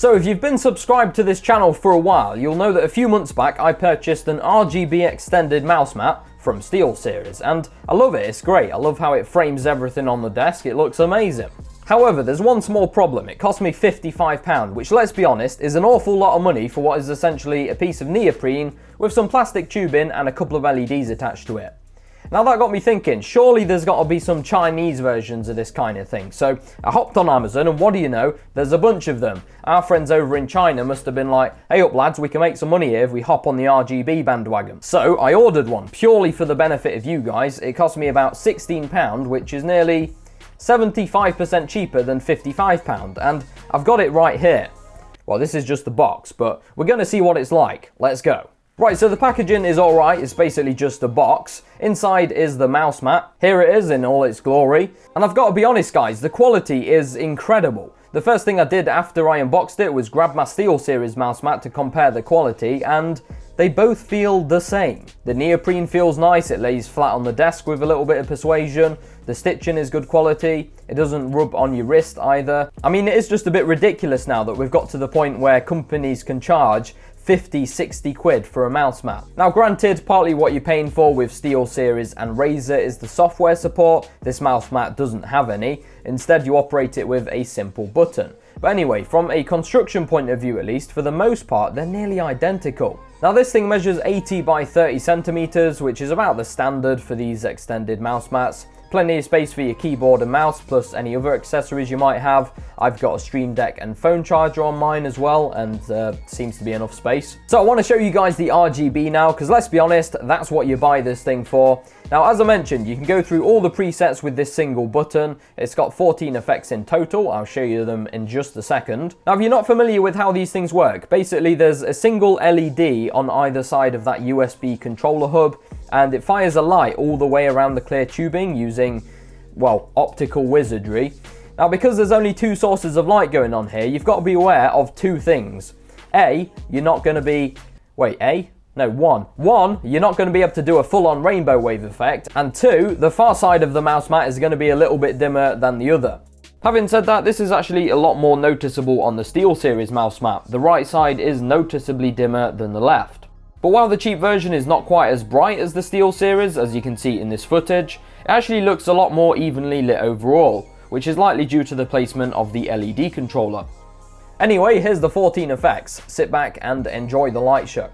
So if you've been subscribed to this channel for a while, you'll know that a few months back I purchased an RGB extended mouse mat from SteelSeries, and I love it, it's great. I love how it frames everything on the desk, it looks amazing. However, there's one small problem. It cost me £55, which, let's be honest, is an awful lot of money for what is essentially a piece of neoprene with some plastic tubing and a couple of LEDs attached to it. Now that got me thinking, surely there's got to be some Chinese versions of this kind of thing. So I hopped on Amazon, and what do you know, there's a bunch of them. Our friends over in China must have been like, hey up lads, we can make some money here if we hop on the RGB bandwagon. So I ordered one, purely for the benefit of you guys. It cost me about £16, which is nearly 75% cheaper than £55, and I've got it right here. Well, this is just the box, but we're going to see what it's like. Let's go. Right, so the packaging is alright, it's basically just a box. Inside is the mouse mat. Here it is in all its glory. And I've got to be honest guys, the quality is incredible. The first thing I did after I unboxed it was grab my SteelSeries mouse mat to compare the quality, and they both feel the same. The neoprene feels nice, it lays flat on the desk with a little bit of persuasion. The stitching is good quality, it doesn't rub on your wrist either. I mean, it is just a bit ridiculous now that we've got to the point where companies can charge 50, 60 quid for a mouse mat. Now granted, partly what you're paying for with SteelSeries and Razer is the software support. This mouse mat doesn't have any. Instead, you operate it with a simple button. But anyway, from a construction point of view at least, for the most part, they're nearly identical. Now this thing measures 80 by 30 centimeters, which is about the standard for these extended mouse mats. Plenty of space for your keyboard and mouse, plus any other accessories you might have. I've got a Stream Deck and phone charger on mine as well, and seems to be enough space. So I want to show you guys the RGB now, because let's be honest, that's what you buy this thing for. Now, as I mentioned, you can go through all the presets with this single button. It's got 14 effects in total. I'll show you them in just a second. Now, if you're not familiar with how these things work, basically there's a single LED on either side of that USB controller hub, and it fires a light all the way around the clear tubing using, well, optical wizardry. Now, because there's only two sources of light going on here, you've got to be aware of two things. A, you're not going to be... One, you're not going to be able to do a full-on rainbow wave effect, and two, the far side of the mouse mat is going to be a little bit dimmer than the other. Having said that, this is actually a lot more noticeable on the SteelSeries mouse mat. The right side is noticeably dimmer than the left. But while the cheap version is not quite as bright as the SteelSeries, as you can see in this footage, it actually looks a lot more evenly lit overall, which is likely due to the placement of the LED controller. Anyway, here's the 14 effects. Sit back and enjoy the light show.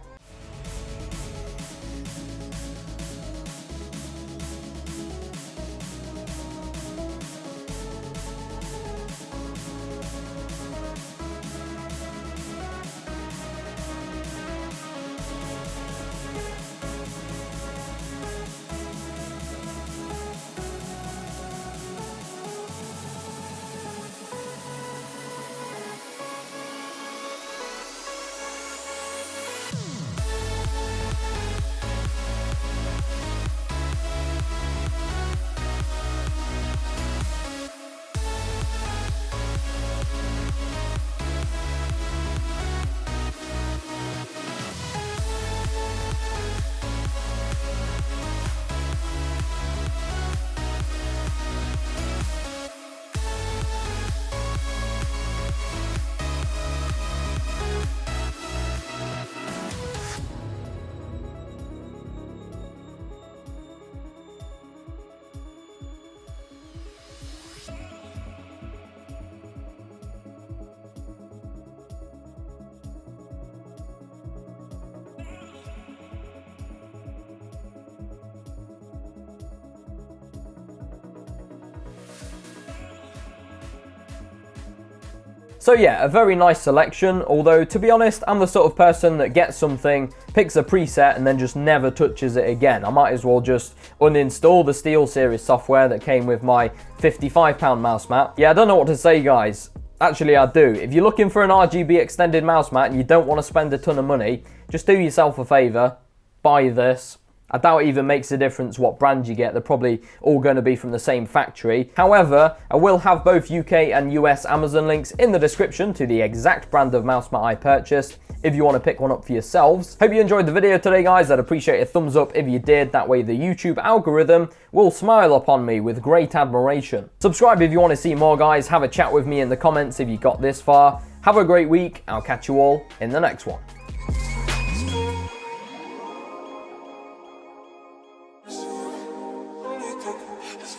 So yeah, a very nice selection, although to be honest, I'm the sort of person that gets something, picks a preset and then just never touches it again. I might as well just uninstall the SteelSeries software that came with my £55 mouse mat. Yeah, I don't know what to say guys. Actually I do. If you're looking for an RGB extended mouse mat and you don't want to spend a ton of money, just do yourself a favour, buy this. I doubt it even makes a difference what brand you get. They're probably all going to be from the same factory. However, I will have both UK and US Amazon links in the description to the exact brand of mouse mat I purchased if you want to pick one up for yourselves. Hope you enjoyed the video today, guys. I'd appreciate a thumbs up if you did. That way the YouTube algorithm will smile upon me with great admiration. Subscribe if you want to see more, guys. Have a chat with me in the comments if you got this far. Have a great week. I'll catch you all in the next one. It's